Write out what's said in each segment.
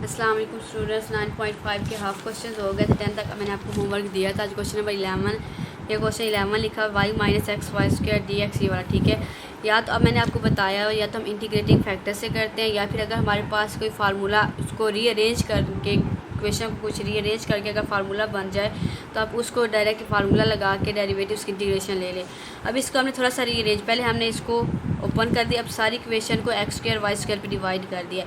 अस्सलाम वालेकुम स्टूडेंट्स। 9.5 के हाफ क्वेश्चन हो गए थे। 10 तक मैंने आपको होमवर्क दिया था। आज क्वेश्चन नंबर 11, ये क्वेश्चन 11 लिखा y minus X Y square D X, ये वाला, ठीक है। या तो अब मैंने आपको बताया या तो हम इंटीग्रेटिंग फैक्टर से करते हैं, या फिर अगर हमारे पास कोई फार्मूला उसको रीअरेंज करके क्वेश्चन को कुछ रीअरेंज करके अगर फार्मूला बन जाए तो आप उसको डायरेक्ट फार्मूला लगा के डेरिवेटिव्स की इंटीग्रेशन ले लें। अब इसको हमने थोड़ा सा रीअरेंज, पहले हमने इसको ओपन कर दिया, अब सारी इक्वेशन को एक्स स्क्वायर वाई स्क्वायर पे डिवाइड कर दिया।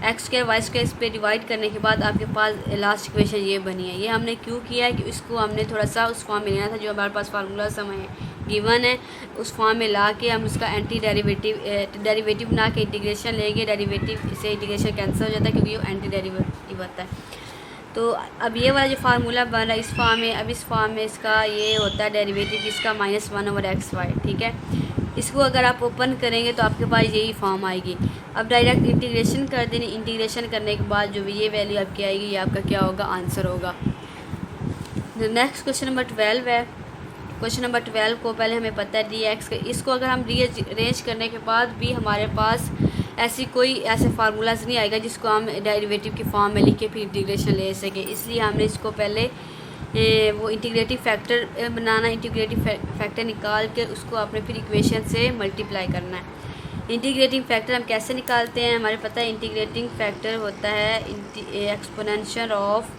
एक्स स्क्वायर वाई स्क्वायर पे डिवाइड करने के बाद आपके पास लास्ट इक्वेशन ये बनी है। ये हमने क्यों किया है कि इसको हमने थोड़ा सा उस फॉर्म में लेना था जो हमारे पास फार्मूला समय गिवन है, उस फॉर्म में ला के हम उसका एंटी डेरिवेटिव बना के इंटीग्रेशन लेंगे। डेरिवेटिव से इंटीग्रेशन कैंसिल हो जाता है क्योंकि वो एंटी डेरिवेटिव होता है। तो अब ये वाला जो फार्मूला बन रहा है इस फॉर्म में, अब इस फॉर्म में इसका ये होता है डेरिवेटिव इसका -1/xy, ठीक है। इसको अगर आप ओपन करेंगे तो आपके पास यही फॉर्म आएगी। अब डायरेक्ट इंटीग्रेशन कर देंगे, इंटीग्रेशन करने के बाद जो भी ये वैल्यू आपकी आएगी ये आपका क्या होगा, आंसर होगा। नेक्स्ट क्वेश्चन नंबर 12 है। क्वेश्चन नंबर 12 को पहले हमें पता है डी एक्स, इसको अगर हम रीअरेंज करने के बाद भी हमारे पास ऐसे फार्मूलाज नहीं आएगा जिसको हम डेरिवेटिव की फॉर्म में लिख के फिर इंटीग्रेशन ले सके। इसलिए हमने इसको पहले वो इंटीग्रेटिव फैक्टर बनाना, इंटीग्रेटिव फैक्टर निकाल के उसको आपने फिर इक्वेशन से मल्टीप्लाई करना है। इंटीग्रेटिंग फैक्टर हम कैसे निकालते हैं, हमारे पता है इंटीग्रेटिंग फैक्टर होता है एक्सपोनेंशियल ऑफ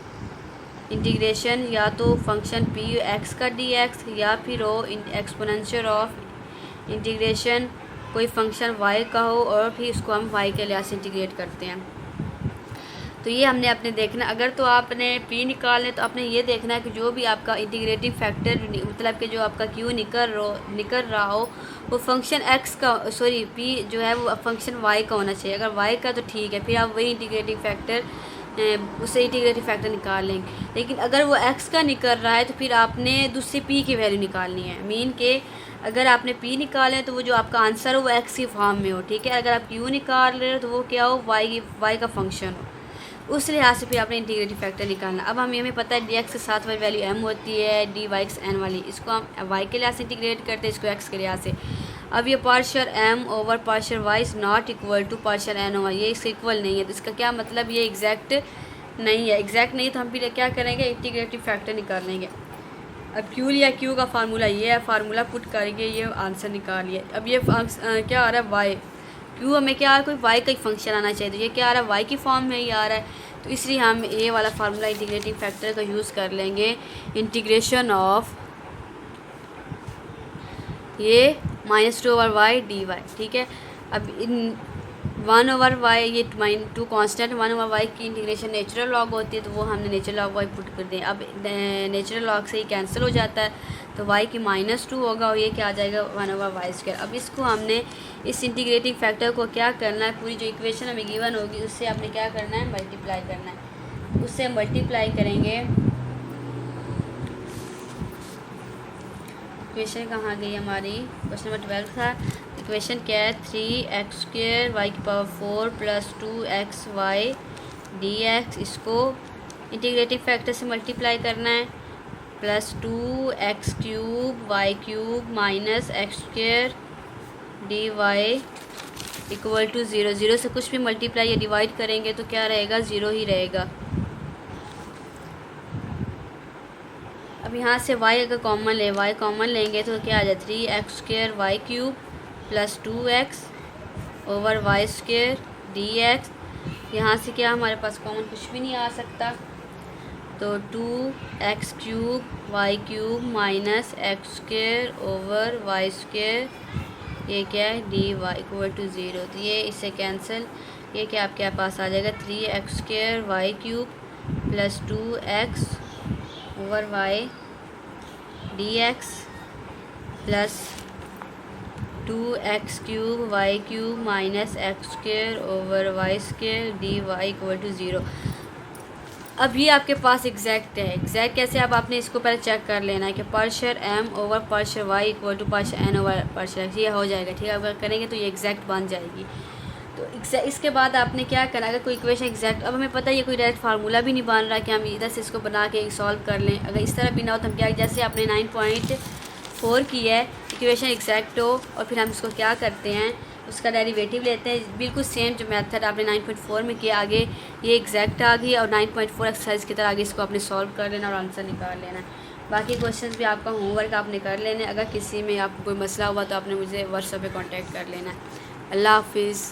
इंटीग्रेशन या तो फंक्शन पी एक्स का डी एक्स, या फिर हो एक्सपोनेंशियल ऑफ इंटीग्रेशन कोई फंक्शन y का हो और फिर इसको हम y के लिहाज से इंटीग्रेट करते हैं। तो ये हमने अपने देखना, अगर तो आपने p निकालने तो आपने ये देखना है कि जो भी आपका इंटीग्रेटिव फैक्टर मतलब कि जो आपका q निकल रहा हो वो फंक्शन x का p जो है वो फंक्शन y का होना चाहिए। अगर y का तो ठीक है, फिर आप वही इंटीग्रेटिव फैक्टर उससे इंटीग्रेटिव फैक्टर निकाल लेंगे। लेकिन अगर वो x का निकल रहा है तो फिर आपने दूसरे p की वैल्यू निकालनी है। मीन के अगर आपने p निकालें तो वो जो आपका आंसर हो वो x की फॉर्म में हो, ठीक है। अगर आप q निकाल रहे हो तो वो क्या हो, y का फंक्शन हो। उस लिहाज से फिर आपने इंटीग्रेटिव फैक्टर निकालना। अब हमें पता है dx के साथ वाली वैल्यू m होती है, dy के n वाली, इसको हम y के लिहाज से इंटीग्रेट करते हैं, इसको x के लिहाज से। अब ये partial m over partial y is not equal to partial n over, ये इसके इक्वल नहीं है। तो इसका क्या मतलब, ये एग्जैक्ट नहीं है। एग्जैक्ट नहीं तो हम फिर क्या करेंगे, इंटीग्रेटिव फैक्टर निकाल लेंगे। अब q लिया, q का फार्मूला ये है, फार्मूला पुट करके ये आंसर निकालिए। अब ये क्या आ रहा है y, q हमें क्या आ रहा है, कोई y का ही फंक्शन आना चाहिए, तो ये क्या आ रहा है, y की फॉर्म में ही आ रहा है। तो इसलिए हम ये वाला फार्मूला इंटीग्रेटिंग फैक्टर का यूज़ कर लेंगे। इंटीग्रेशन ऑफ ये -2/y dy, ठीक है। अब इन 1/y ये 2 कांस्टेंट 1/y की इंटीग्रेशन नेचुरल लॉग होती है, तो वो हमने नेचुरल लॉग y पुट कर दें। अब नेचुरल लॉग से ही कैंसिल हो जाता है, तो y की -2 होगा और ये क्या आ जाएगा 1/y स्क्वायर। अब इसको हमने इस इंटीग्रेटिंग फैक्टर को क्या करना है, पूरी जो इक्वेशन हमें गिवन होगी उससे आपने क्या करना है, मल्टीप्लाई करना है। उससे मल्टीप्लाई करेंगे, इक्वेशन कहाँ गई हमारी, क्वेश्चन नंबर 12 था। इक्वेशन क्या है, 3x² y⁴ + 2xy dx, इसको इंटीग्रेटिव फैक्टर से मल्टीप्लाई करना है, + 2x³ y³ - x² dy = 0। 0 से कुछ भी मल्टीप्लाई या डिवाइड करेंगे तो क्या रहेगा, 0 ही रहेगा। अब यहाँ से y अगर कॉमन ले, y कॉमन लेंगे तो क्या आ जाए, 3x² y³ + 2x over y² dx। यहाँ से क्या हमारे पास कॉमन कुछ भी नहीं आ सकता, तो 2x³ y³ - x² over y², ये क्या है dy = 0। तो ये इससे कैंसिल, ये क्या आपके पास आ जाएगा, 3x² y³ + 2x over y dx + 2x³ y³ - x² over y² dy = 0। अब ये आपके पास एग्जैक्ट है। एग्जैक्ट कैसे, अब आपने इसको पहले चेक कर लेना है कि partial m over partial y = partial n over partial x, ये हो जाएगा, ठीक है। अगर करेंगे तो ये एग्जैक्ट बन जाएगी। तो इसके बाद आपने क्या करना, अगर कोई इक्वेशन एग्जैक्ट, अब हमें पता है ये कोई डायरेक्ट फार्मूला भी नहीं बन रहा कि हम इधर से इसको बना के सॉल्व कर लें। अगर इस तरह भी ना हो तो हम क्या, जैसे आपने 9.4 की है, इक्वेशन एग्जैक्ट हो और फिर हम इसको क्या करते हैं, उसका डेरिवेटिव लेते हैं। बिल्कुल सेम जो मेथड आपने 9.4 में किया, आगे ये एग्जैक्ट आ गई और 9.4 एक्सरसाइज की तरह आगे इसको आपने सॉल्व कर लेना और आंसर निकाल लेना। बाकी क्वेश्चंस भी आपका होमवर्क आपने कर लेना। अगर किसी में आपको कोई मसला हुआ तो आपने मुझे व्हाट्सएप पे कांटेक्ट कर लेना। अल्लाह हाफिज़।